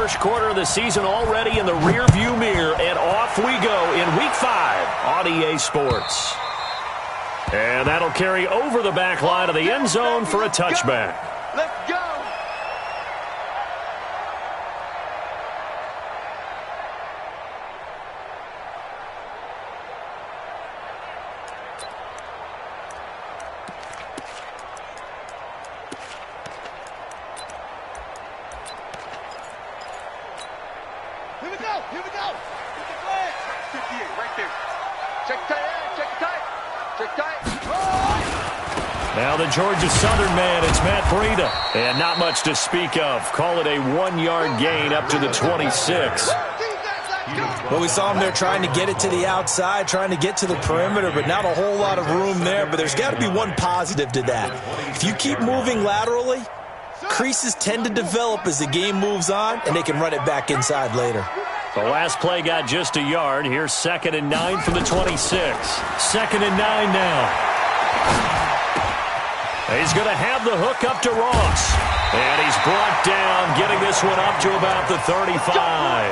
First quarter of the season already in the rearview mirror, and off we go in Week 5 on EA Sports. And that'll carry over the back line of the end zone for a touchback. Let's go. Here we go. Here we go. Get the flag. 58 right there. Check tight. Check tight. Check tight. Now the Georgia Southern man, it's Matt Breida. And not much to speak of. Call it a 1-yard gain up to the 26. Well, we saw him there trying to get it to the outside, trying to get to the perimeter, but not a whole lot of room there. But there's got to be one positive to that. If you keep moving laterally, creases tend to develop as the game moves on, and they can run it back inside later. The last play got just a yard. Here's 2nd and 9 from the 26. 2nd and 9 now. He's going to have the hook up to Ross. And he's brought down, getting this one up to about the 35.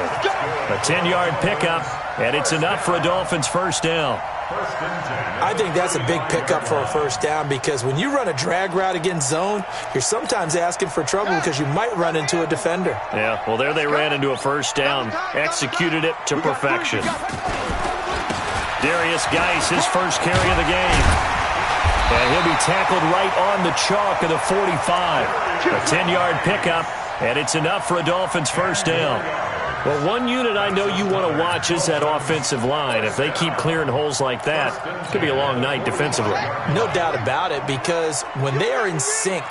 A 10-yard pickup, and it's enough for a Dolphins first down. I think that's a big pickup for a first down because when you run a drag route against zone, you're sometimes asking for trouble because you might run into a defender. Yeah, well, there they ran into a first down, executed it to perfection. Darius Geis, his first carry of the game. And he'll be tackled right on the chalk of the 45. A 10-yard pickup, and it's enough for a Dolphins first down. Well, one unit I know you want to watch is that offensive line. If they keep clearing holes like that, it could be a long night defensively. No doubt about it, because when they are in sync,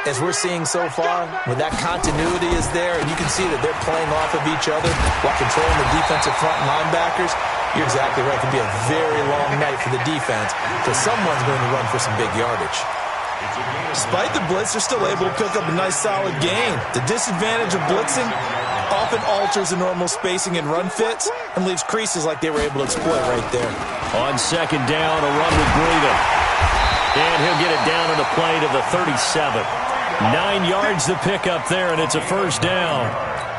as we're seeing so far, when that continuity is there, and you can see that they're playing off of each other while controlling the defensive front linebackers, you're exactly right. It could be a very long night for the defense because someone's going to run for some big yardage. Despite the blitz, they're still able to pick up a nice solid gain. The disadvantage of blitzing often alters the normal spacing and run fits and leaves creases like they were able to exploit right there. On 2nd down, a run with Breida. And he'll get it down to the play to the 37. 9 yards to pick up there, and it's a first down.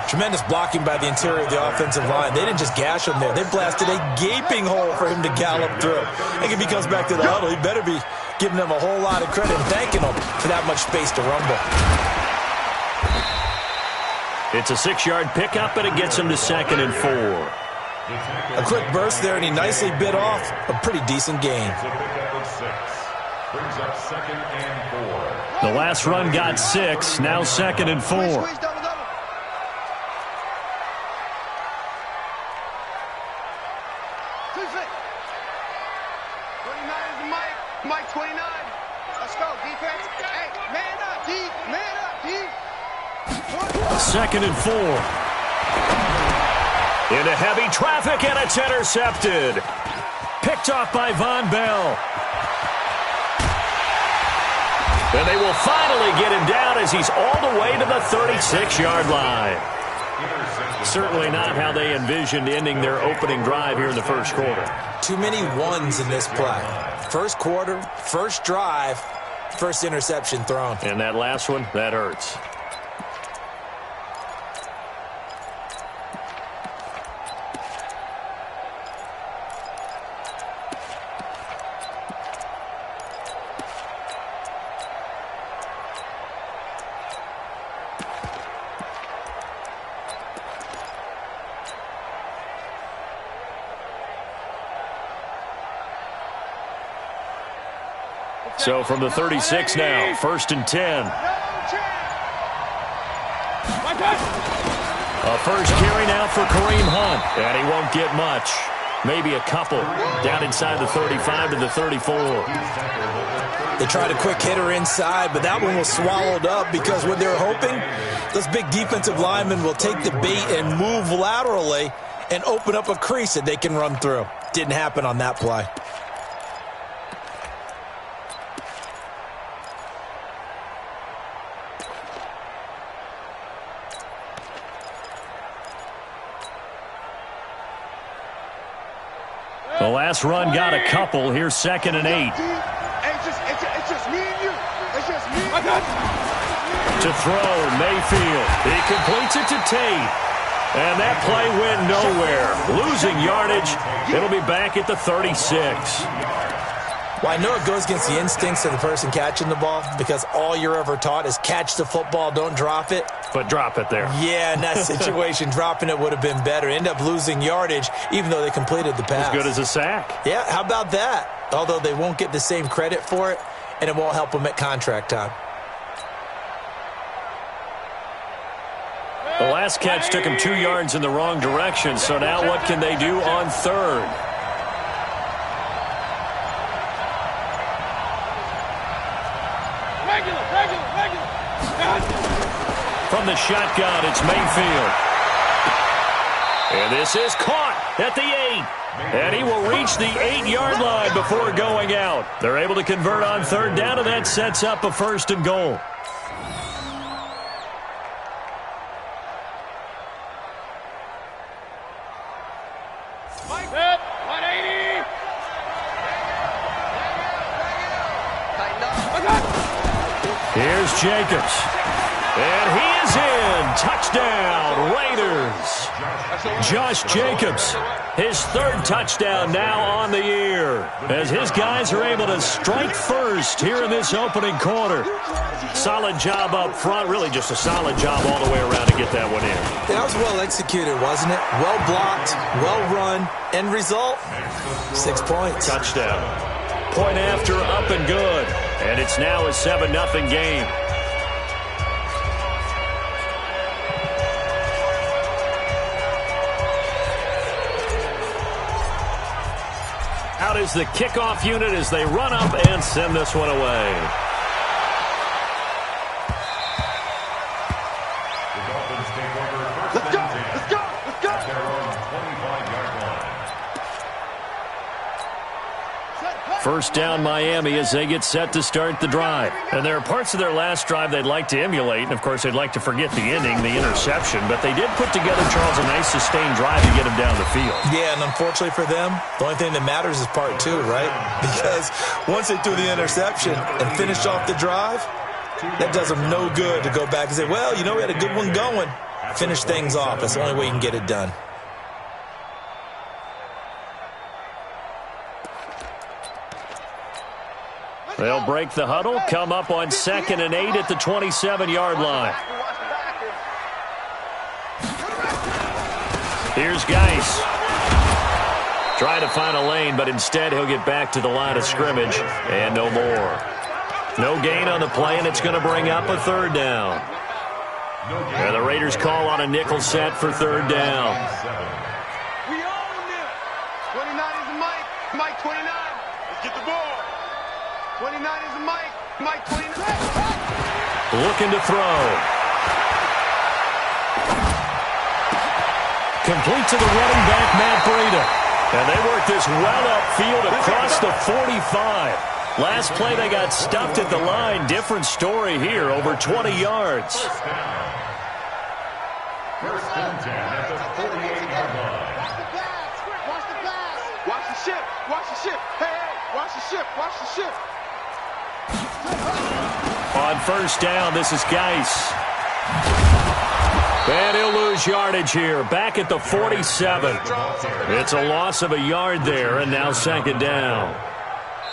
Tremendous blocking by the interior of the offensive line. They didn't just gash him there. They blasted a gaping hole for him to gallop through. I think if he comes back to the huddle, he better be giving them a whole lot of credit and thanking them for that much space to rumble. It's a 6-yard pickup, and it gets him to 2nd and 4. A quick burst there, and he nicely bit off a pretty decent gain. The last run got 6, now 2nd and 4. Mike 29. Let's go, defense. Hey, man up, D. Man up, D. 2nd and 4. Into heavy traffic, and it's intercepted. Picked off by Von Bell. And they will finally get him down as he's all the way to the 36-yard line. Certainly not how they envisioned ending their opening drive here in the first quarter. Too many ones in this play. First quarter, first drive, first interception thrown. And that last one, that hurts. So from the 36 now, 1st and 10. A first carry now for Kareem Hunt, and he won't get much. Maybe a couple down inside the 35 to the 34. They tried a quick hitter inside, but that one was swallowed up because what they're hoping, those big defensive linemen will take the bait and move laterally and open up a crease that they can run through. Didn't happen on that play. The last run got a couple. Here's 2nd and 8. It's just me and you. It's just me. To throw, Mayfield. He completes it to Tate. And that play went nowhere. Losing yardage. It'll be back at the 36. Well, I know it goes against the instincts of the person catching the ball because all you're ever taught is catch the football, don't drop it. But drop it there. Yeah, in that situation, dropping it would have been better. End up losing yardage, even though they completed the pass. As good as a sack. Yeah, how about that? Although they won't get the same credit for it, and it won't help them at contract time. The last catch took him 2 yards in the wrong direction, so now what can they do on third? From the shotgun, it's Mayfield. And this is caught at the 8. And he will reach the 8-yard line before going out. They're able to convert on third down, and that sets up a 1st and goal. Here's Jacobs. And he is in. Touchdown, Raiders. Josh Jacobs, his 3rd touchdown now on the year, as his guys are able to strike first here in this opening quarter. Solid job up front, really just a solid job all the way around to get that one in. That was well executed, wasn't it? Well blocked, well run. End result, 6 points. Touchdown. Point after, up and good. And it's now a 7-0 game. Out is the kickoff unit as they run up and send this one away. The Dolphins take over first and 10. Let's go! At their own 25-yard line. First down Miami as they get set to start the drive. And there are parts of their last drive they'd like to emulate. And, of course, they'd like to forget the ending, the interception. But they did put together, Charles, a nice sustained drive to get them down the field. Yeah, and unfortunately for them, the only thing that matters is part 2, right? Because once they threw the interception and finished off the drive, that does them no good to go back and say, well, you know, we had a good one going. Finish things off. That's the only way you can get it done. They'll break the huddle, come up on 2nd and 8 at the 27-yard line. Here's Geis. Trying to find a lane, but instead he'll get back to the line of scrimmage, and no more. No gain on the play, and it's going to bring up a 3rd down. And the Raiders call on a nickel set for 3rd down. We own it. 29 is the Mike. Mike 29. Let's get the ball. 29 is the Mike. Mike 29. Looking to throw. Complete to the running back, Matt Breida. And they work this well upfield across the 45. Last play they got stuffed at the line. Different story here, over 20 yards. First and 10 at the 48-yard line. Watch the pass. Watch the pass. Watch the ship. Watch the ship. Hey, watch the ship. Watch the ship. On first down, this is Geis. And he'll lose yardage here, back at the 47. It's a loss of a yard there, and now 2nd down.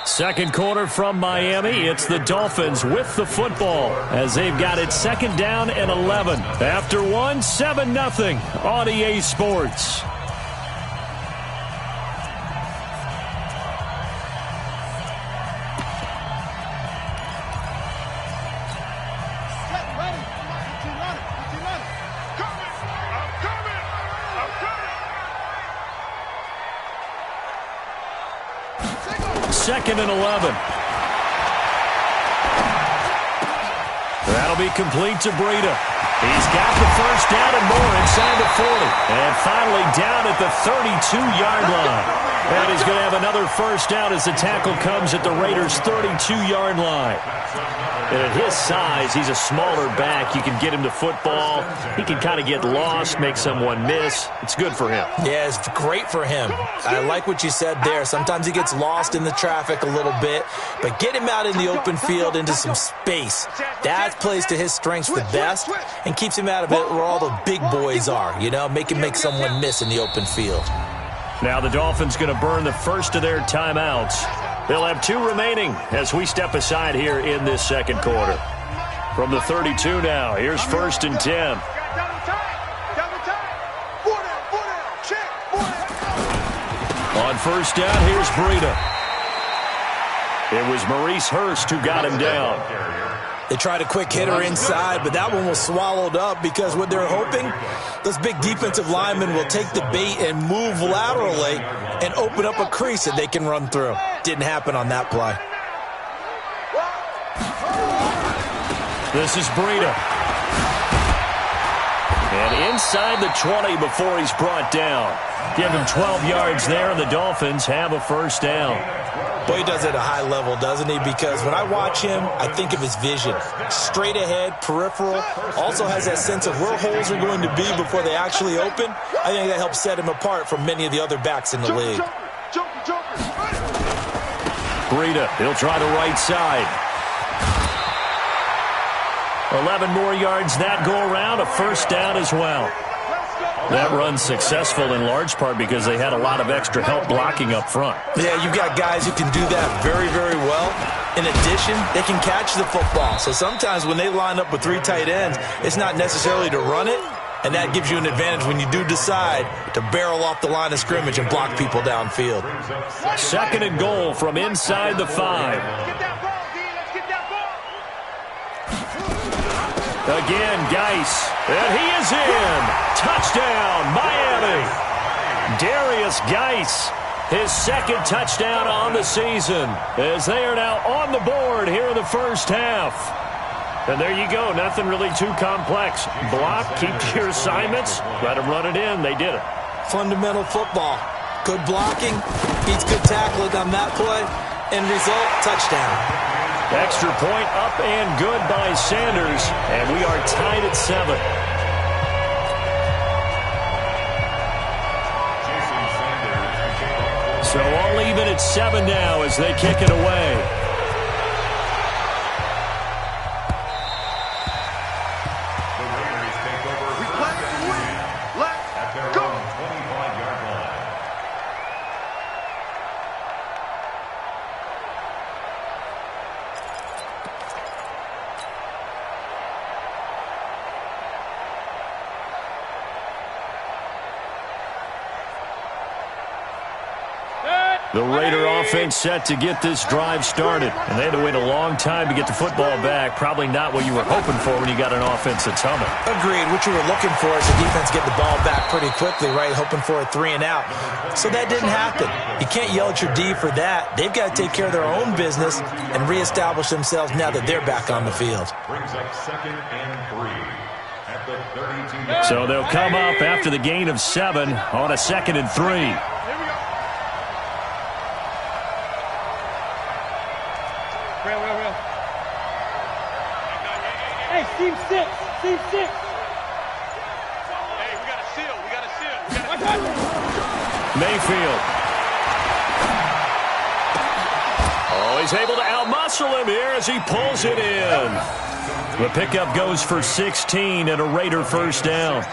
Second quarter from Miami. It's the Dolphins with the football as they've got it 2nd down and 11. After one, 7-0 on EA Sports. Second and 11. That'll be complete to Breida. He's got the first down and more inside the 40. And finally down at the 32-yard line. And he's going to have another first down as the tackle comes at the Raiders' 32-yard line. And at his size, he's a smaller back. You can get him to football. He can kind of get lost, make someone miss. It's good for him. Yeah, it's great for him. I like what you said there. Sometimes he gets lost in the traffic a little bit, but get him out in the open field into some space. That plays to his strengths the best and keeps him out of it where all the big boys are, you know, make him make someone miss in the open field. Now the Dolphins going to burn the first of their timeouts. They'll have 2 remaining as we step aside here in this second quarter. From the 32 now, here's 1st and 10. On first down, here's Breida. It was Maurice Hurst who got him down. They tried a quick hitter inside, but that one was swallowed up because what they're hoping, those big defensive linemen will take the bait and move laterally and open up a crease that they can run through. Didn't happen on that play. This is Breida. And inside the 20 before he's brought down. Give him 12 yards there, and the Dolphins have a first down. Boy, he does it at a high level, doesn't he? Because when I watch him, I think of his vision. Straight ahead, peripheral. Also has that sense of where holes are going to be before they actually open. I think that helps set him apart from many of the other backs in the league. Breida, he'll try the right side. 11 more yards that go around, a first down as well. That run's successful in large part because they had a lot of extra help blocking up front. Yeah, you've got guys who can do that very, very well. In addition, they can catch the football. So sometimes when they line up with 3 tight ends, it's not necessarily to run it, and that gives you an advantage when you do decide to barrel off the line of scrimmage and block people downfield. 2nd and goal from inside the 5. Again, Geis, and he is in. Touchdown, Miami. Darius Geis, his 2nd touchdown on the season, as they are now on the board here in the first half. And there you go, nothing really too complex. Block, keep to your assignments, let them run it in. They did it. Fundamental football. Good blocking, beats good tackling on that play, end result, touchdown. Extra point up and good by Sanders, and we are tied at 7. So all even at 7 now as they kick it away. The Raider offense set to get this drive started. And they had to wait a long time to get the football back. Probably not what you were hoping for when you got an offense that's humming. Agreed. What you were looking for is the defense get the ball back pretty quickly, right? Hoping for a 3 and out. So that didn't happen. You can't yell at your D for that. They've got to take care of their own business and reestablish themselves now that they're back on the field. Brings up 2nd and 3 at the 32. So they'll come up after the gain of 7 on a 2nd and 3. Team 6. Team 6. Hey, we got a seal. Mayfield. Oh, he's able to outmuscle him here as he pulls it in. The pickup goes for 16 and a Raider first down.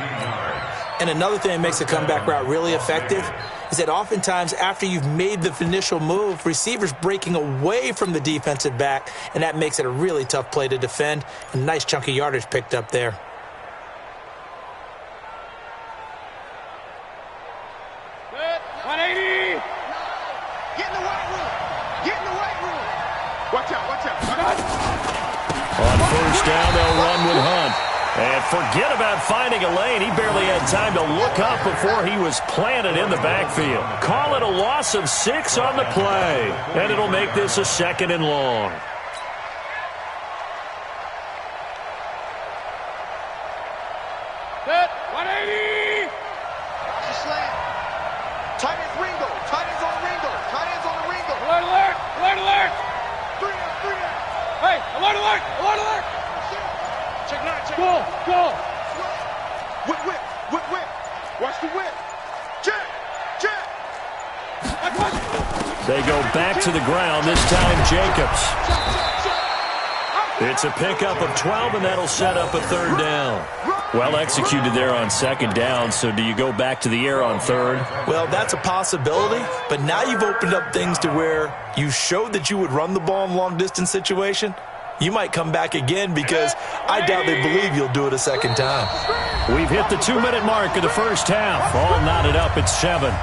And another thing that makes a comeback route really effective is that oftentimes after you've made the initial move, receivers breaking away from the defensive back, and that makes it a really tough play to defend. A nice chunk of yardage picked up there. Good. 180. Get in the white room. Get in the white room. Watch out. On first down, they'll run with Hunt. And forget about finding a lane. He barely had time to look up before he was planted in the backfield. Call it a loss of 6 on the play. And it'll make this a 2nd and long. Good. 180. They go back to the ground, this time Jacobs. It's a pickup of 12, and that'll set up a third down. Well executed there on second down, so do you go back to the air on third? Well, that's a possibility, but now you've opened up things to where you showed that you would run the ball in long-distance situation. You might come back again because I doubt they believe you'll do it a second time. We've hit the 2-minute mark of the first half. All knotted up at 7.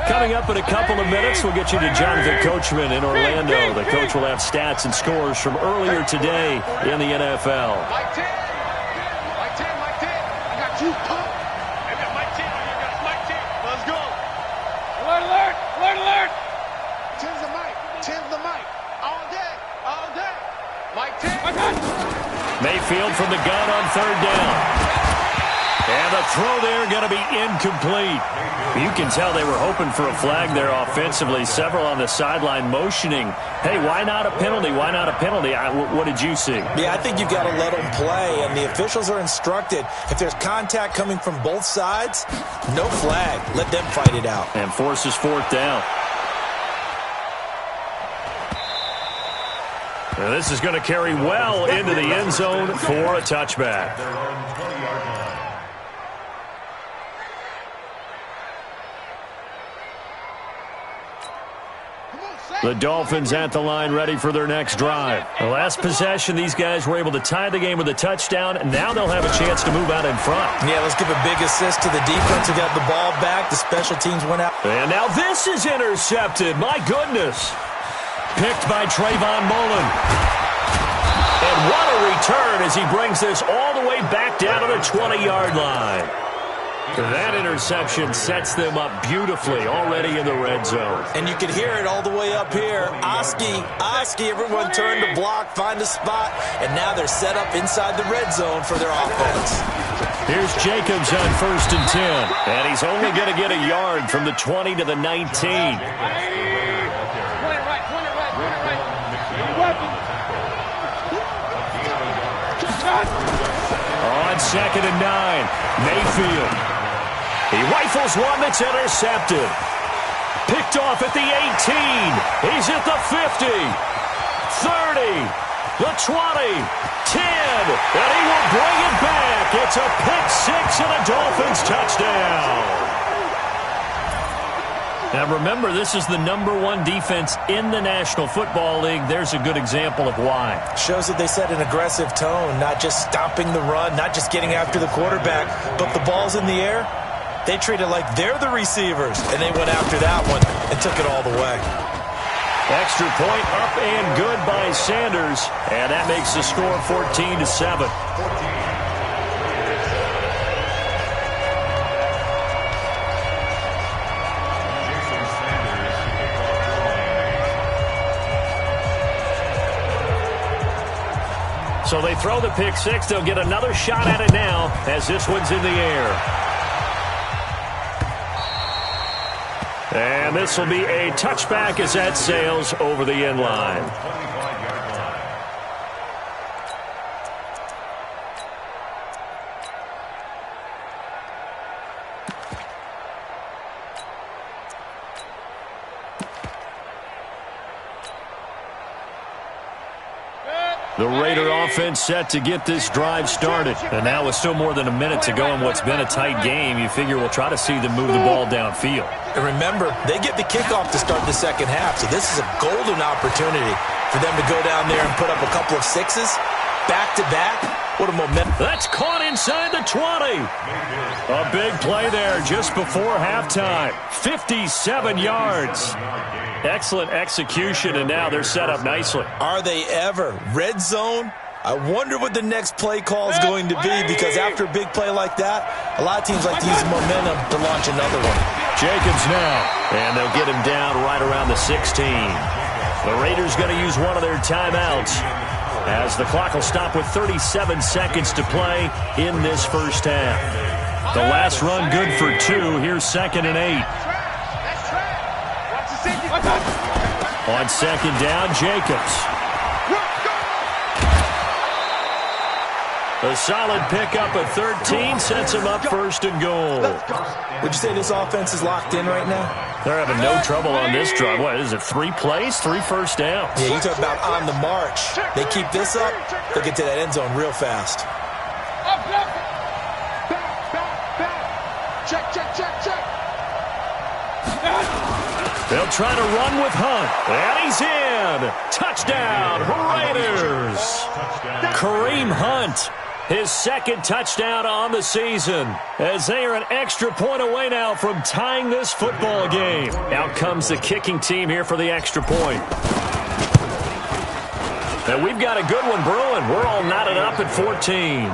Coming up in a couple of minutes, we'll get you to Jonathan Coachman in Orlando. The coach will have stats and scores from earlier today in the NFL. Mike 10. Mike 10, Mike 10. I got you. I got Mike 10. I got Mike 10. Let's go. Alert, alert. Alert, alert. 10's the mic. 10's the mic. All day. All day. Mike 10. Mayfield from the gun on third down. And the throw there going to be incomplete. You can tell they were hoping for a flag there offensively. Several on the sideline motioning, hey, why not a penalty? Why not a penalty? What did you see? Yeah, I think you've got to let them play, and the officials are instructed. If there's contact coming from both sides, no flag. Let them fight it out. And forces fourth down. And this is going to carry well into the end zone for a touchback. The Dolphins at the line ready for their next drive. The last possession, these guys were able to tie the game with a touchdown, and now they'll have a chance to move out in front. Yeah, let's give a big assist to the defense who got the ball back. The special teams went out. And now this is intercepted. My goodness. Picked by Trayvon Mullen. And what a return as he brings this all the way back down to the 20-yard line. That interception sets them up beautifully already in the red zone. And you can hear it all the way up here. Oski, everyone turned to block, find a spot, and now they're set up inside the red zone for their offense. Here's Jacobs on 1st and 10. And he's only going to get a yard from the 20 to the 19. On 2nd and 9, Mayfield. He rifles one that's intercepted. Picked off at the 18. He's at the 50. 30. The 20. 10. And he will bring it back. It's a pick six and a Dolphins touchdown. Now remember, this is the #1 defense in the National Football League. There's a good example of why. Shows that they set an aggressive tone, not just stopping the run, not just getting after the quarterback, but the ball's in the air. They treat it like they're the receivers, and they went after that one and took it all the way. Extra point up and good by Sanders, and that makes the score 14-7. So they throw the pick six. They'll get another shot at it now as this one's in the air. And this will be a touchback as that sails over the end line. The Raider offense set to get this drive started. And now with still more than a minute to go in what's been a tight game, you figure we'll try to see them move the ball downfield. And remember, they get the kickoff to start the second half, so this is a golden opportunity for them to go down there and put up a couple of sixes back-to-back. What a momentum. That's caught inside the 20. A big play there just before halftime. 57 yards. Excellent execution, and now they're set up nicely. Are they ever? Red zone? I wonder what the next play call is going to be, because after a big play like that, a lot of teams like to use momentum to launch another one. Jacobs now, and they'll get him down right around the 16. The Raiders going to use one of their timeouts as the clock will stop with 37 seconds to play in this first half. The last run good for 2. Here's 2nd and 8. On 2nd down, Jacobs. A solid pickup of 13 sets him up first and goal. Would you say this offense is locked in right now? They're having no trouble on this drive. What is it, 3 plays, 3 first downs? Yeah, you talk about on the march. They keep this up, they'll get to that end zone real fast. Check. They'll try to run with Hunt. And he's in. Touchdown, Raiders. Kareem Hunt, his second touchdown on the season, as they are an extra point away now from tying this football game. Out comes the kicking team here for the extra point. And we've got a good one brewing. We're all knotted up at 14.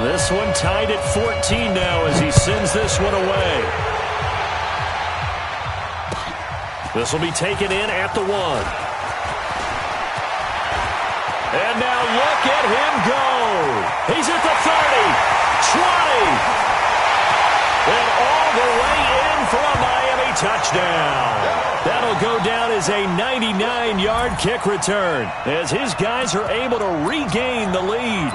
This one tied at 14 now as he sends this one away. This will be taken in at the 1. And now look at him go. He's at the 30, 20. And all the way in for a Miami touchdown. That'll go down as a 99-yard kick return as his guys are able to regain the lead.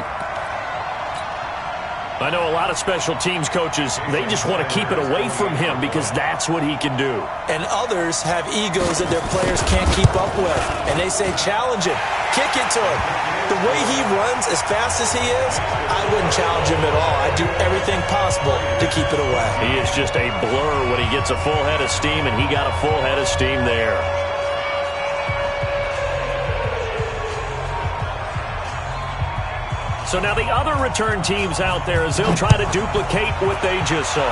I know a lot of special teams coaches, they just want to keep it away from him because that's what he can do. And others have egos that their players can't keep up with. And they say, challenge him, kick it to him. The way he runs as fast as he is, I wouldn't challenge him at all. I'd do everything possible to keep it away. He is just a blur when he gets a full head of steam, and he got a full head of steam there. So now the other return teams out there as they'll try to duplicate what they just saw.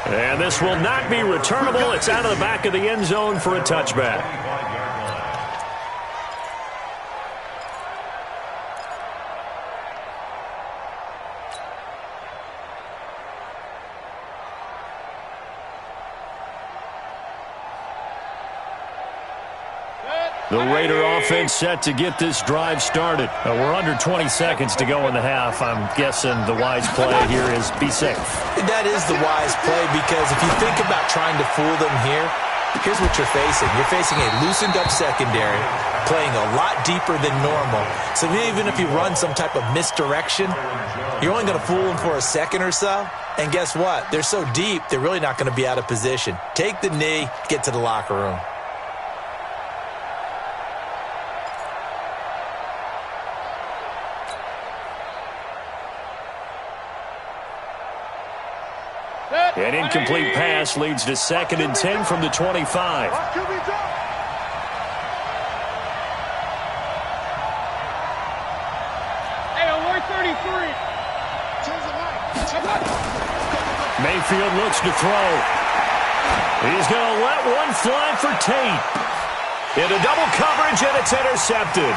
And this will not be returnable. It's out of the back of the end zone for a touchback. The Raider offense set to get this drive started. We're under 20 seconds to go in the half. I'm guessing the wise play here is be safe. That is the wise play because if you think about trying to fool them here, here's what you're facing. You're facing a loosened up secondary, playing a lot deeper than normal. So even if you run some type of misdirection, you're only going to fool them for a second or so. And guess what? They're so deep, they're really not going to be out of position. Take the knee, get to the locker room. An incomplete pass leads to 2nd and 10 from the 25. Hey, alert 33. Mayfield looks to throw. He's going to let one fly for Tate. Into double coverage, and it's intercepted.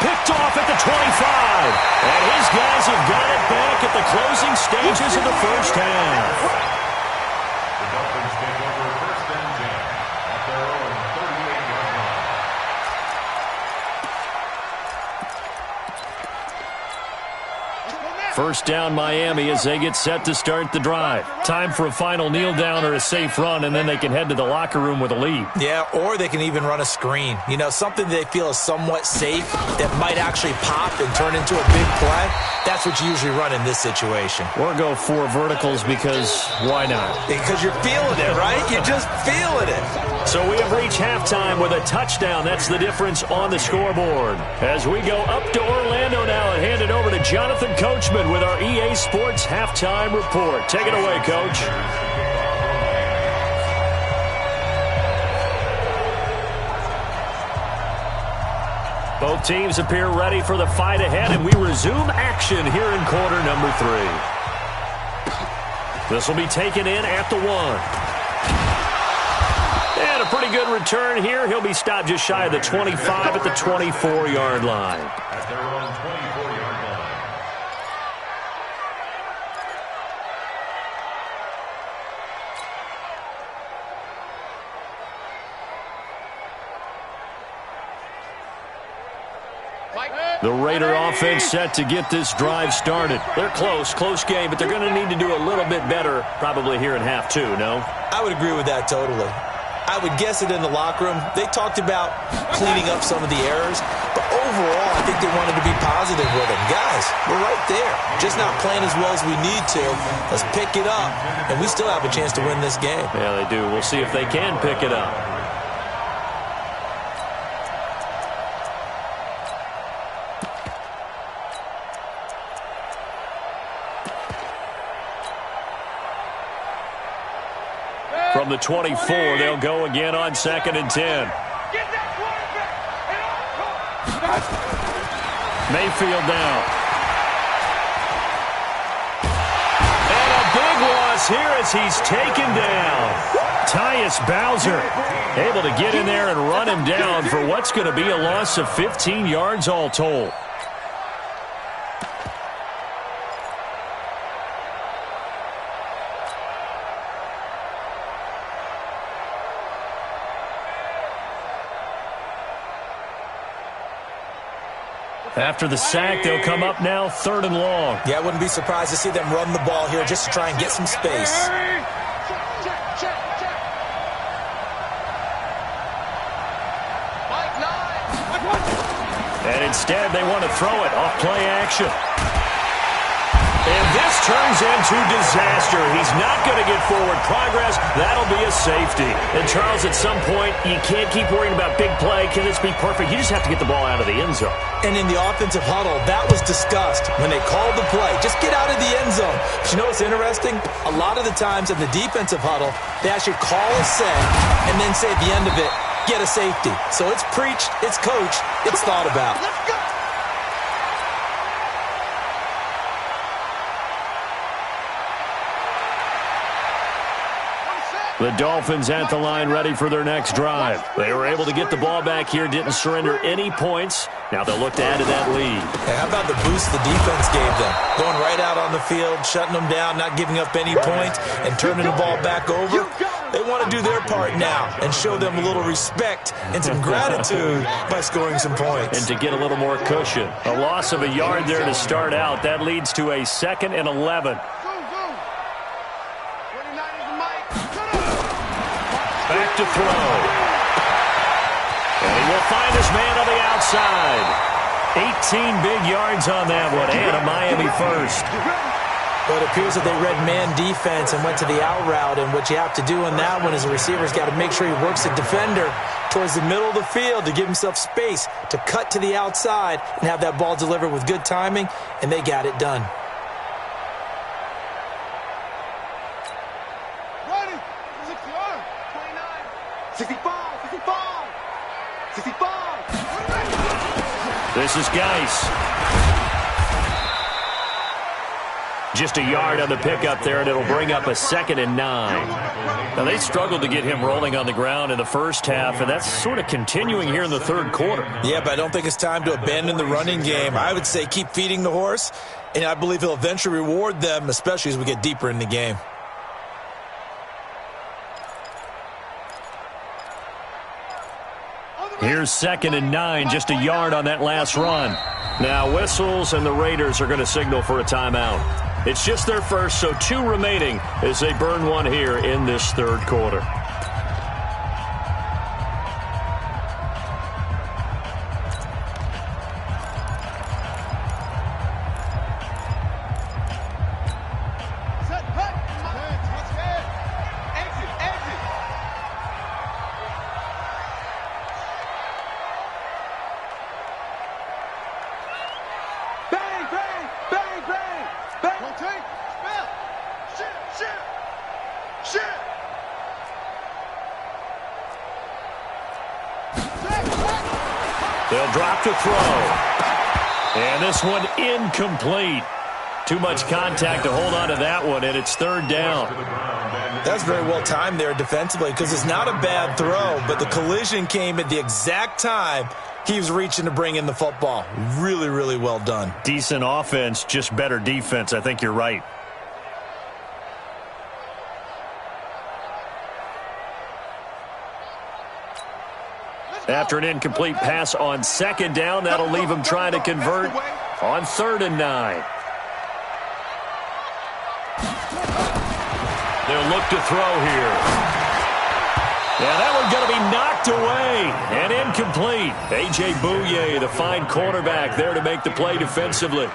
Picked off at the 25. And his guys have got it back at the closing stages of the first half. The Dolphins take over 1st and 10 at their own 38-yard line. First down Miami as they get set to start the drive. Time for a final kneel down or a safe run, and then they can head to the locker room with a lead. Yeah, or they can even run a screen. You know, something they feel is somewhat safe that might actually pop and turn into a big play. That's what you usually run in this situation. Or go 4 verticals because why not? Because you're feeling it, right? You're just feeling it. So we have reached halftime with a touchdown. That's the difference on the scoreboard. As we go up to Orlando now and hand it over to Jonathan Coachman with our EA Sports Halftime Report. Take it away, Coach. Both teams appear ready for the fight ahead, and we resume action here in quarter number 3. This will be taken in at the 1. And a pretty good return here. He'll be stopped just shy of the 25 at the 24-yard line. At their own 24-yard line. The Raider offense set to get this drive started. They're close game, but they're going to need to do a little bit better probably here in half two, no? I would agree with that totally. I would guess it in the locker room. They talked about cleaning up some of the errors, but overall, I think they wanted to be positive with them. Guys, we're right there. Just not playing as well as we need to. Let's pick it up, and we still have a chance to win this game. Yeah, they do. We'll see if they can pick it up. From the 24, they'll go again on 2nd and 10. Mayfield down. And a big loss here as he's taken down. Tyus Bowser able to get in there and run him down for what's going to be a loss of 15 yards all told. After the sack, they'll come up now 3rd and long. Yeah, I wouldn't be surprised to see them run the ball here just to try and get some space. And instead, they want to throw it off play action. And this turns into disaster. He's not going to get forward progress. That'll be a safety. And, Charles, at some point, you can't keep worrying about big play. Can this be perfect? You just have to get the ball out of the end zone. And in the offensive huddle, that was discussed when they called the play. Just get out of the end zone. But you know what's interesting? A lot of the times in the defensive huddle, they actually call a set and then say at the end of it, get a safety. So it's preached, it's coached, it's thought about. Let's go. The Dolphins at the line ready for their next drive. They were able to get the ball back here, didn't surrender any points. Now they'll look to add to that lead. Hey, how about the boost the defense gave them? Going right out on the field, shutting them down, not giving up any points, and turning the ball back over. They want to do their part now and show them a little respect and some gratitude by scoring some points. And to get a little more cushion. A loss of a yard there to start out. That leads to a 2nd and 11. Back to throw. And he will find his man on the outside. 18 big yards on that one, and a Miami first. But it appears that they read man defense and went to the out route, and what you have to do in that one is the receiver's got to make sure he works the defender towards the middle of the field to give himself space to cut to the outside and have that ball delivered with good timing, and they got it done. Ready? 65. This is Geis. Just a yard on the pickup there, and it'll bring up a 2nd and 9. Now, they struggled to get him rolling on the ground in the first half, and that's sort of continuing here in the third quarter. Yeah, but I don't think it's time to abandon the running game. I would say keep feeding the horse, and I believe he'll eventually reward them, especially as we get deeper in the game. Here's 2nd and 9, just a yard on that last run. Now whistles, and the Raiders are going to signal for a timeout. It's just their first, so 2 remaining as they burn one here in this third quarter. They'll drop to throw. And this one incomplete. Too much contact to hold on to that one, and it's 3rd down. That's very well timed there defensively because it's not a bad throw, but the collision came at the exact time he was reaching to bring in the football. Really, really well done. Decent offense, just better defense. I think you're right. After an incomplete pass on second down, that'll leave him trying to convert on 3rd and 9. They'll look to throw here. Yeah, that one's going to be knocked away and incomplete. A.J. Bouye, the fine cornerback, there to make the play defensively.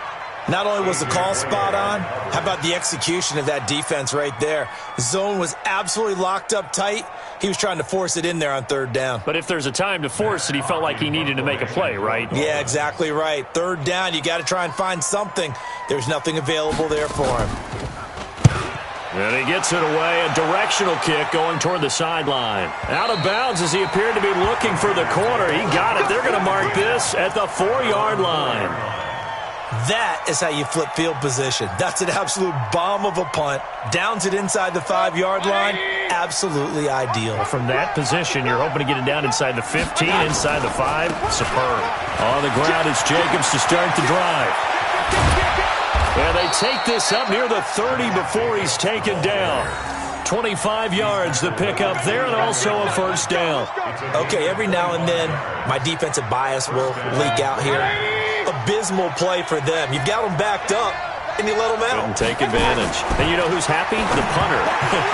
Not only was the call spot on, how about the execution of that defense right there? The zone was absolutely locked up tight. He was trying to force it in there on 3rd down. But if there's a time to force it, he felt like he needed to make a play, right? Yeah, exactly right. 3rd down, you got to try and find something. There's nothing available there for him. And he gets it away, a directional kick going toward the sideline. Out of bounds as he appeared to be looking for the corner. He got it. They're going to mark this at the 4-yard line. That is how you flip field position. That's an absolute bomb of a punt. Downs it inside the 5-yard line. Absolutely ideal. From that position, you're hoping to get it down inside the 15, inside the 5. Superb. On the ground, it's Jacobs to start the drive. And they take this up near the 30 before he's taken down. 25 yards the pickup there, and also a 1st down. Okay, every now and then, my defensive bias will leak out here. Abysmal play for them. You've got them backed up, and you let them out. Couldn't take advantage. And you know who's happy? The punter.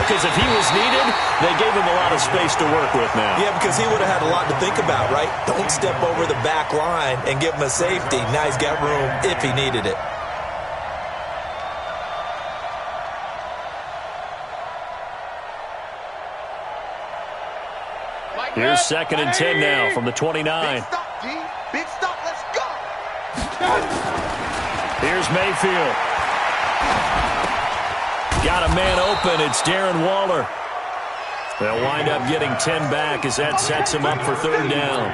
Because if he was needed, they gave him a lot of space to work with now. Yeah, because he would have had a lot to think about, right? Don't step over the back line and give him a safety. Now he's got room if he needed it. Here's 2nd and 10 now from the 29. Big stop, D. Big stop. Let's go. Here's Mayfield. Got a man open. It's Darren Waller. They'll wind up getting 10 back as that sets him up for 3rd down.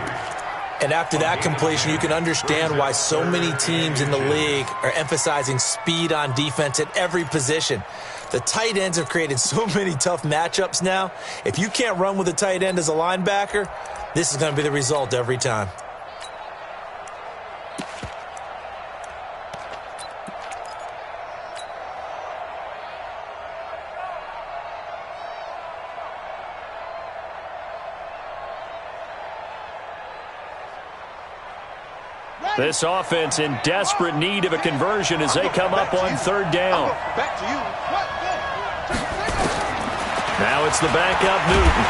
And after that completion, you can understand why so many teams in the league are emphasizing speed on defense at every position. The tight ends have created so many tough matchups now. If you can't run with a tight end as a linebacker, this is going to be the result every time. This offense in desperate need of a conversion as they come up on 3rd down. Back to you. Now it's the backup Newton.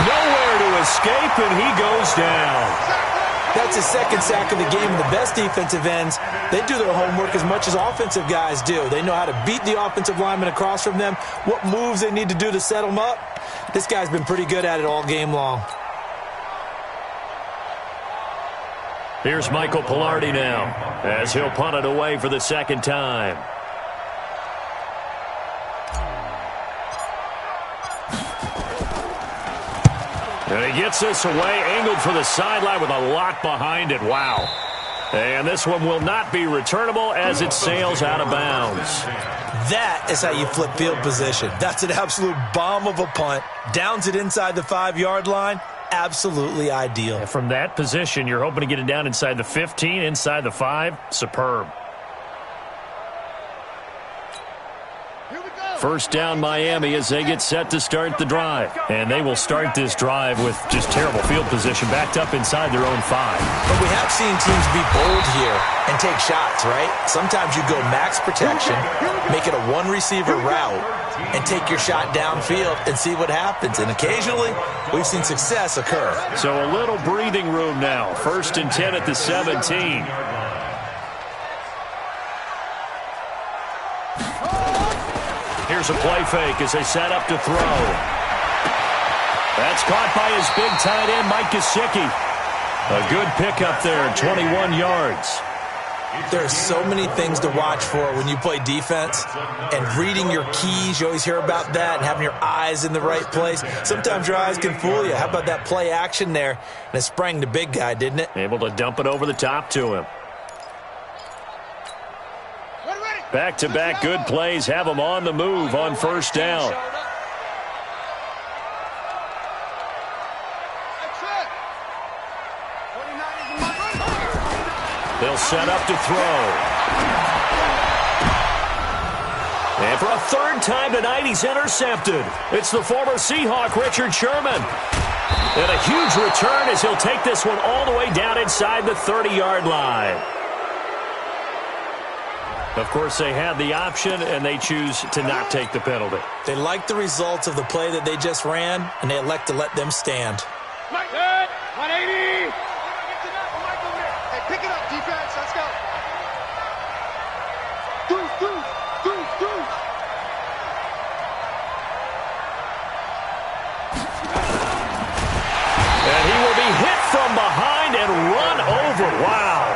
Nowhere to escape, and he goes down. That's his 2nd sack of the game. The best defensive ends, they do their homework as much as offensive guys do. They know how to beat the offensive lineman across from them, what moves they need to do to set them up. This guy's been pretty good at it all game long. Here's Michael Pilardi now as he'll punt it away for the 2nd time. And he gets this away, angled for the sideline with a lot behind it. Wow. And this one will not be returnable as it sails out of bounds. That is how you flip field position. That's an absolute bomb of a punt. Downs it inside the 5-yard line. Absolutely ideal. And from that position, you're hoping to get it down inside the 15, inside the 5. Superb. 1st down Miami as they get set to start the drive. And they will start this drive with just terrible field position backed up inside their own 5. But we have seen teams be bold here and take shots, right? Sometimes you go max protection, make it a 1-receiver route, and take your shot downfield and see what happens. And occasionally, we've seen success occur. So a little breathing room now. 1st and 10 at the 17. Here's a play fake as they set up to throw. That's caught by his big tight end, Mike Gesicki. A good pickup there, 21 yards. There are so many things to watch for when you play defense. And reading your keys, you always hear about that, and having your eyes in the right place. Sometimes your eyes can fool you. How about that play action there? And it sprang the big guy, didn't it? Able to dump it over the top to him. Back-to-back good plays have them on the move on 1st down. They'll set up to throw. And for a 3rd time tonight, he's intercepted. It's the former Seahawk, Richard Sherman. And a huge return as he'll take this one all the way down inside the 30-yard line. Of course, they had the option, and they choose to not take the penalty. They like the results of the play that they just ran, and they elect to let them stand. Mike, 180. Hey, pick it up, defense. Let's go. Deuce. And he will be hit from behind and run over. Wow.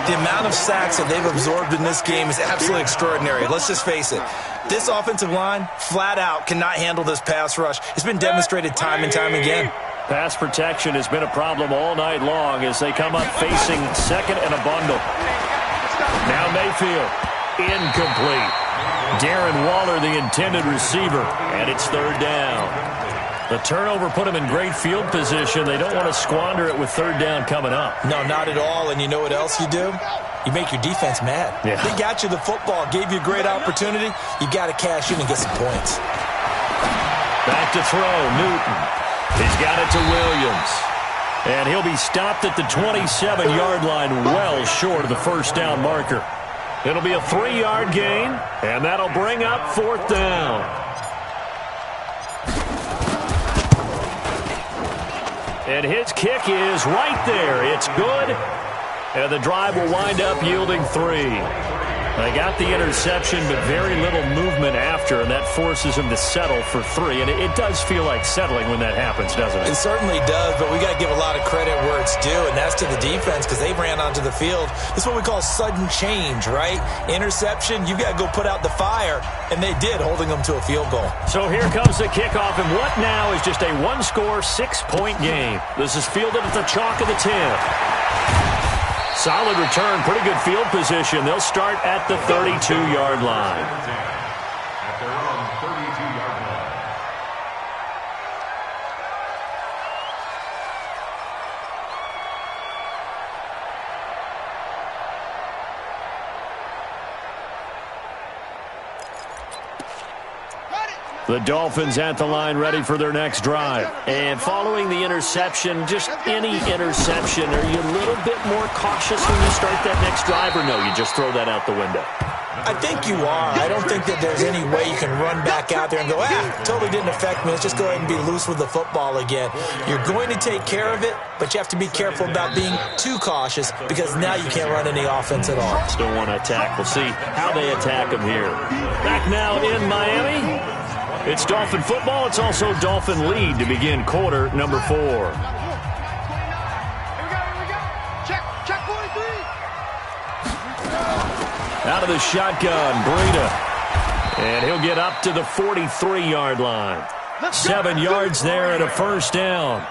The amount of sacks that they've absorbed in this game is absolutely extraordinary. Let's just face it. This offensive line, flat out, cannot handle this pass rush. It's been demonstrated time and time again. Pass protection has been a problem all night long as they come up facing second and a bundle. Now Mayfield, incomplete. Darren Waller, the intended receiver, and it's third down. The turnover put them in great field position. They don't want to squander it with third down coming up. No, not at all. And you know what else you do? You make your defense mad. Yeah. They got you the football, gave you a great opportunity. You got to cash in and get some points. Back to throw, Newton. He's got it to Williams. And he'll be stopped at the 27-yard line, well short of the first down marker. It'll be a 3-yard gain, and that'll bring up fourth down. And his kick is right there. It's good. And the drive will wind up yielding 3. They got the interception, but very little movement after, and that forces him to settle for 3. And it does feel like settling when that happens, doesn't it? It certainly does, but we got to give a lot of credit where it's due, and that's to the defense because they ran onto the field. This is what we call sudden change, right? Interception, you got to go put out the fire, and they did, holding them to a field goal. So here comes the kickoff, and what now is just a one-score, 6-point game. This is fielded at the chalk of the 10. Solid return, pretty good field position. They'll start at the 32-yard line. At their own 32-yard line. The Dolphins at the line ready for their next drive. And following the interception, just any interception, are you a little bit more cautious when you start that next drive, or no, you just throw that out the window? I think you are. I don't think that there's any way you can run back out there and go, totally didn't affect me. Let's just go ahead and be loose with the football again. You're going to take care of it, but you have to be careful about being too cautious because now you can't run any offense at all. Still want to attack. We'll see how they attack them here. Back now in Miami. It's Dolphin football. It's also Dolphin lead to begin quarter number 4. Here we go. Check 43. Out of the shotgun, Breida. And he'll get up to the 43-yard line. 7 yards there and a first down.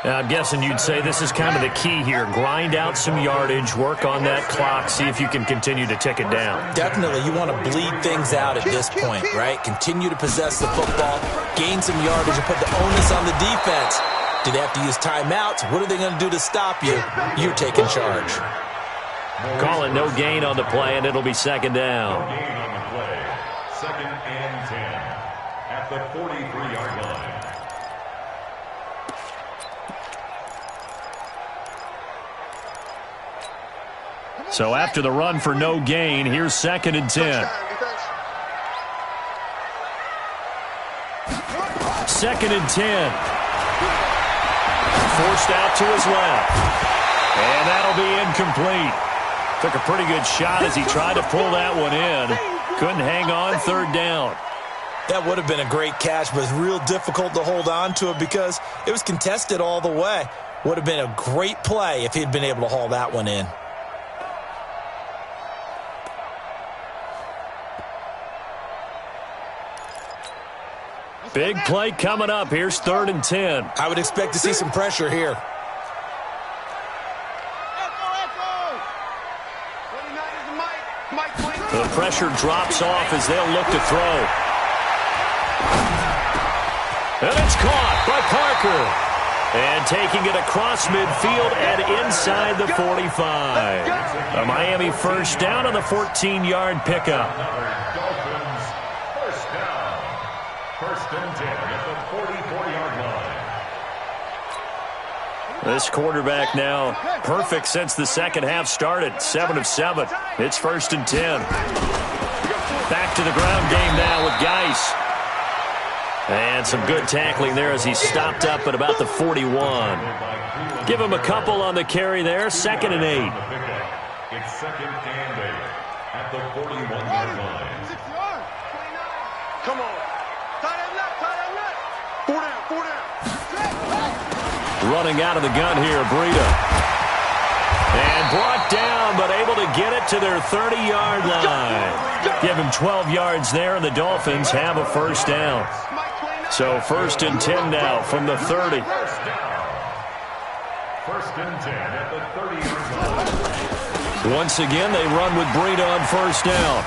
Now, I'm guessing you'd say this is kind of the key here. Grind out some yardage, work on that clock, see if you can continue to tick it down. Definitely. You want to bleed things out at this point, right? Continue to possess the football, gain some yardage, and put the onus on the defense. Do they have to use timeouts? What are they going to do to stop you? You're taking charge. Call it no gain on the play, and it'll be second down. No gain on the play. 2nd and 10 at the 43-yard line. So after the run for no gain, here's 2nd and 10. 2nd and 10. Forced out to his left. And that'll be incomplete. Took a pretty good shot as he tried to pull that one in. Couldn't hang on, third down. That would have been a great catch, but it's real difficult to hold on to it because it was contested all the way. Would have been a great play if he'd been able to haul that one in. Big play coming up. Here's 3rd and 10. I would expect to see some pressure here. The pressure drops off as they'll look to throw. And it's caught by Parker. And taking it across midfield and inside the 45. A Miami first down on the 14-yard pickup. Dolphins first down. 1st and 10 at the 44-yard line. This quarterback now perfect since the second half started. 7 of 7. It's 1st and 10. Back to the ground game now with Geis. And some good tackling there as he stopped up at about the 41. Give him a couple on the carry there. 2nd and 8. It's 2nd and 8 at the 41-yard line. Come on. Tie that left. 4 down. Running out of the gun here, Breida. And brought down, but able to get it to their 30-yard line. Give him 12 yards there, and the Dolphins have a 1st down. So 1st and 10 now from the 30. 1st and 10 at the 30-yard line. Once again, they run with Breida on 1st down.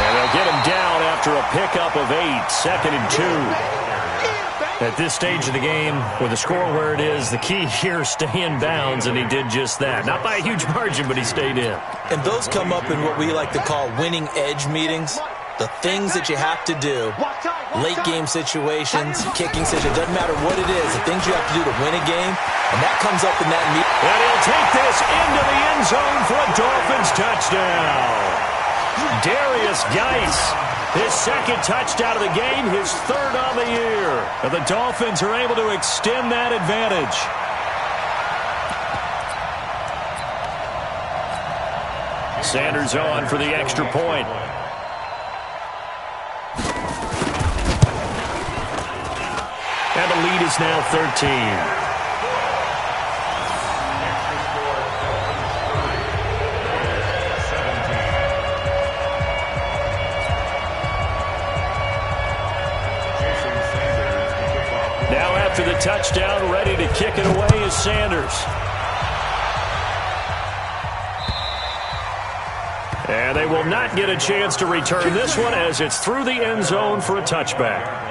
And they'll get him down after a pickup of 8, 2nd and 2. At this stage of the game, with the score where it is, the key here is stay in bounds, and he did just that. Not by a huge margin, but he stayed in. And those come up in what we like to call winning edge meetings. The things that you have to do, late game situations, kicking situations, doesn't matter what it is, the things you have to do to win a game, and that comes up in that meeting. And he'll take this into the end zone for a Dolphins touchdown. Darius Geis, his 2nd touchdown of the game, his 3rd on the year. And the Dolphins are able to extend that advantage. Sanders on for the extra point. And the lead is now 13. Now after the touchdown, ready to kick it away is Sanders. And they will not get a chance to return this one as it's through the end zone for a touchback.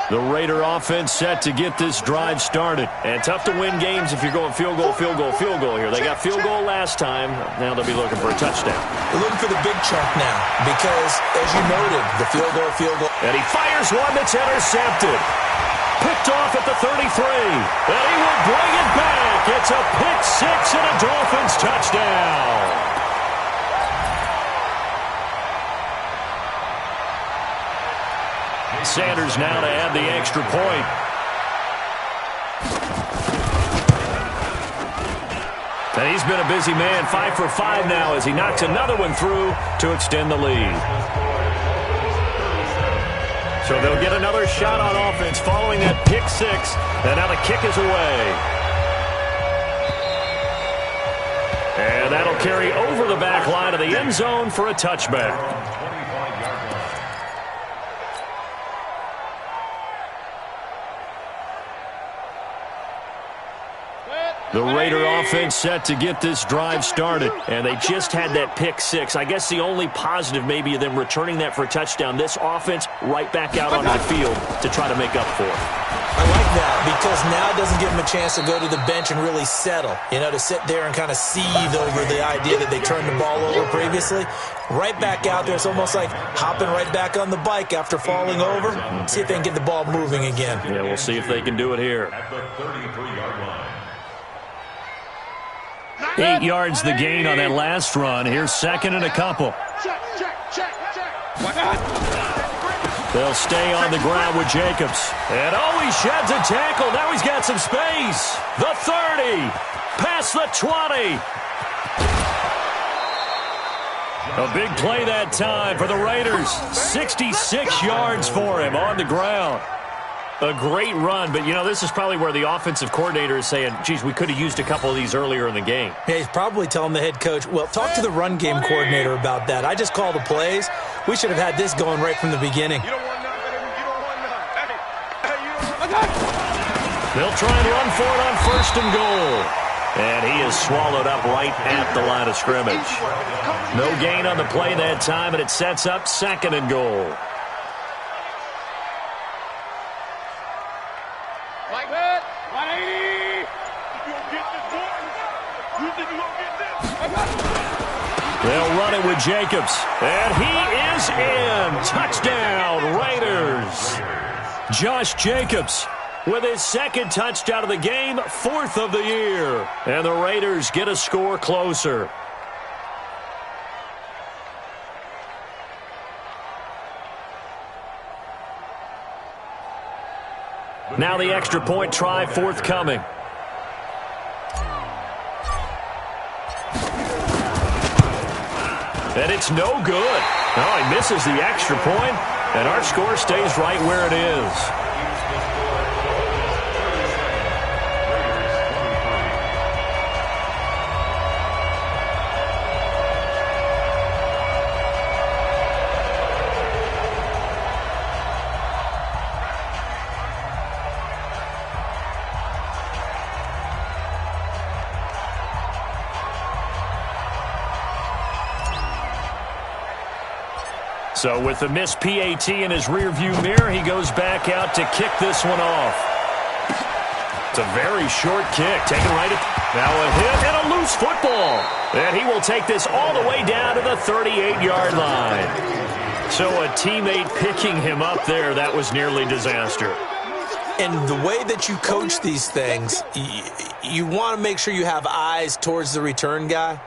The Raider offense set to get this drive started. And tough to win games if you're going field goal here. They got field goal last time. Now they'll be looking for a touchdown. They're looking for the big chunk now because, as you noted, the field goal. And he fires one that's intercepted. Picked off at the 33. And he will bring it back. It's a pick 6 and a Dolphins touchdown. Sanders now to add the extra point. And he's been a busy man, 5 for 5 now as he knocks another one through to extend the lead. So they'll get another shot on offense following that pick 6, and now the kick is away. And that'll carry over the back line of the end zone for a touchback. The Raider offense set to get this drive started, and they just had that pick 6. I guess the only positive maybe of them returning that for a touchdown. This offense right back out onto the field to try to make up for it. I like that because now it doesn't give them a chance to go to the bench and really settle, to sit there and kind of seethe over the idea that they turned the ball over previously. Right back out there, it's almost like hopping right back on the bike after falling over. See if they can get the ball moving again. Yeah, we'll see if they can do it here. At the 33-yard line. 8 yards the gain on that last run. Here's 2nd and a couple. They'll stay on the ground with Jacobs. And he sheds a tackle. Now he's got some space. The 30. Past the 20. A big play that time for the Raiders. 66 yards for him on the ground. A great run, but, this is probably where the offensive coordinator is saying, geez, we could have used a couple of these earlier in the game. Yeah, he's probably telling the head coach, well, talk to the run game coordinator about that. I just call the plays. We should have had this going right from the beginning. You don't want nothing. You don't want nothing. Hey, you don't want nothing. They'll try and run for it on 1st and goal. And he is swallowed up right at the line of scrimmage. No gain on the play that time, and it sets up 2nd and goal. Like that. 180. You gonna get this, boy? You think you gonna get this? They'll run it with Jacobs. And he is in. Touchdown, Raiders. Josh Jacobs with his second touchdown of the game, 4th of the year. And the Raiders get a score closer. Now the extra point try forthcoming. And it's no good. Oh, he misses the extra point, and our score stays right where it is. So with the missed PAT in his rearview mirror, he goes back out to kick this one off. It's a very short kick, taken right at... Now a hit and a loose football. And he will take this all the way down to the 38-yard line. So a teammate picking him up there, that was nearly disaster. And the way that you coach these things, you want to make sure you have eyes towards the return guy,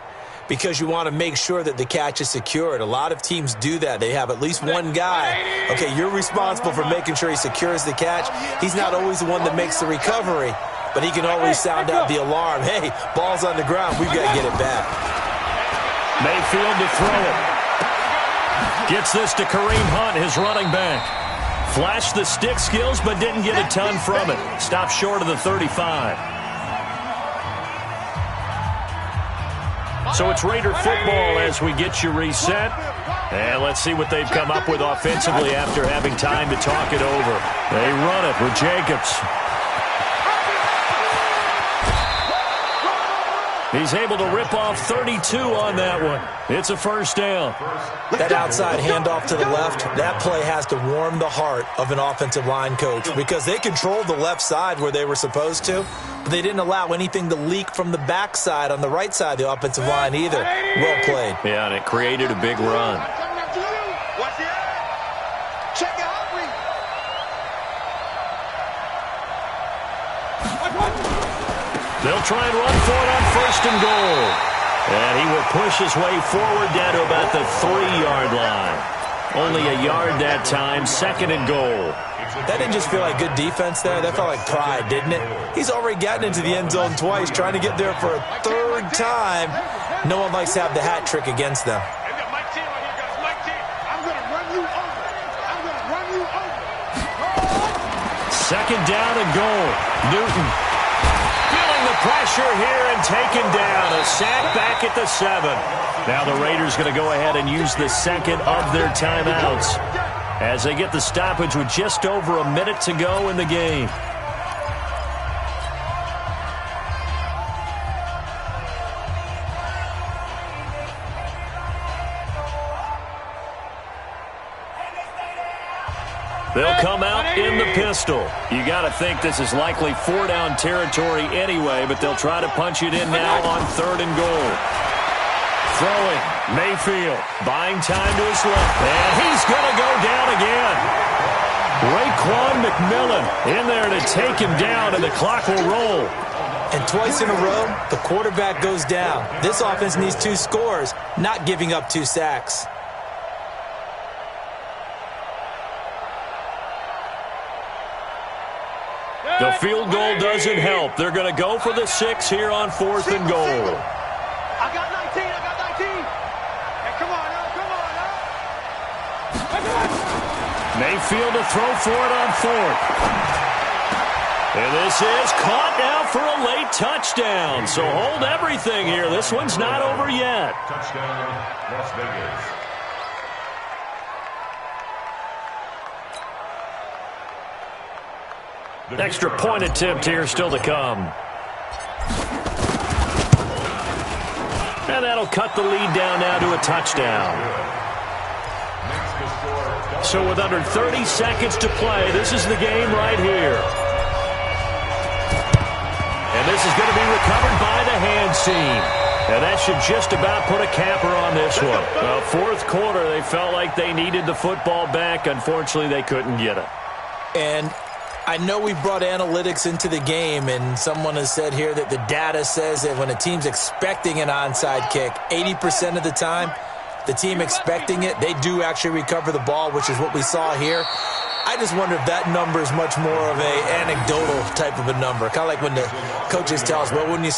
because you want to make sure that the catch is secured. A lot of teams do that. They have at least one guy. Okay, you're responsible for making sure he secures the catch. He's not always the one that makes the recovery, but he can always sound out the alarm. Hey, ball's on the ground. We've got to get it back. Mayfield to throw it. Gets this to Kareem Hunt, his running back. Flashed the stick skills, but didn't get a ton from it. Stopped short of the 35. So it's Raider football as we get you reset. And let's see what they've come up with offensively after having time to talk it over. They run it with Jacobs. He's able to rip off 32 on that one. It's a first down. That outside handoff to the left, that play has to warm the heart of an offensive line coach, because they controlled the left side where they were supposed to, but they didn't allow anything to leak from the backside on the right side of the offensive line either. Well played. Yeah, and it created a big run. Check out. They'll try and run for it on 1st and goal. And he will push his way forward down to about the 3-yard line. Only a yard that time, 2nd and goal. That didn't just feel like good defense there. That felt like pride, didn't it? He's already gotten into the end zone twice, trying to get there for a 3rd time. No one likes to have the hat trick against them. Second down and goal. Newton feeling the pressure here and taken down. A sack back at the 7. Now the Raiders going to go ahead and use the second of their timeouts as they get the stoppage with just over a minute to go in the game. They'll come out in the pistol. You got to think this is likely 4-down territory anyway, but they'll try to punch it in now on 3rd and goal. Throwing, Mayfield, buying time to his left, and he's going to go down again. Raekwon McMillan in there to take him down, and the clock will roll. And twice in a row, the quarterback goes down. This offense needs 2 scores, not giving up 2 sacks. The field goal doesn't help. They're going to go for the 6 here on 4th and goal. I got 19. Hey, come on now. Mayfield to throw for it on 4th. And this is caught now for a late touchdown. So hold everything here. This one's not over yet. Touchdown, Las Vegas. Extra point attempt here still to come. And that'll cut the lead down now to a touchdown. So with under 30 seconds to play, this is the game right here. This is going to be recovered by the hands team. And that should just about put a capper on this one. Well, fourth quarter, they felt like they needed the football back. Unfortunately, they couldn't get it. And I know we brought analytics into the game, and someone has said here that the data says that when a team's expecting an onside kick, 80% of the time, the team expecting it, they do actually recover the ball, which is what we saw here. I just wonder if that number is much more of a anecdotal type of a number. Kind of like when the coaches tell us, well, when you